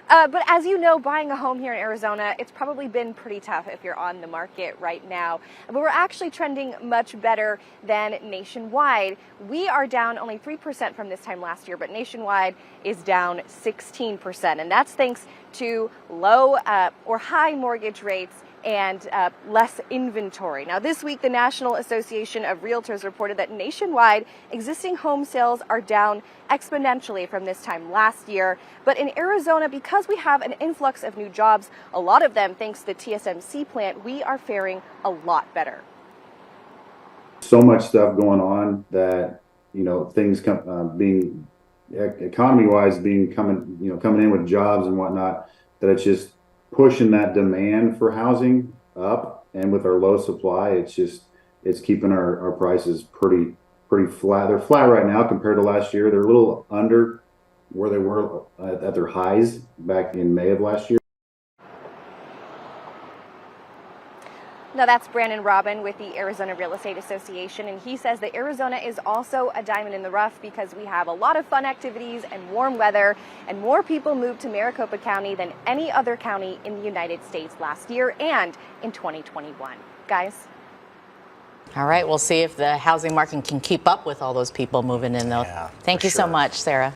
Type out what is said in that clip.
But as you know, buying a home here in Arizona, it's probably been pretty tough if you're on the market right now. But we're actually trending much better than nationwide. We are down only 3% from this time last year, but nationwide is down 16%. And that's thanks to low or high mortgage rates and less inventory. Now, this week, the National Association of Realtors reported that nationwide existing home sales are down exponentially from this time last year. But in Arizona, because we have an influx of new jobs, a lot of them thanks to the TSMC plant, we are faring a lot better. So much stuff going on that, things being economy-wise coming in with jobs and whatnot, that it's just pushing that demand for housing up, and with our low supply, it's keeping our prices pretty flat. They're flat right now compared to last year. They're a little under where they were at their highs back in May of last year. Now, that's Brandon Robin with the Arizona Real Estate Association, and he says that Arizona is also a diamond in the rough because we have a lot of fun activities and warm weather, and more people moved to Maricopa County than any other county in the United States last year and in 2021. Guys? All right, we'll see if the housing market can keep up with all those people moving in, though. Yeah, Thank you so much, Sarah.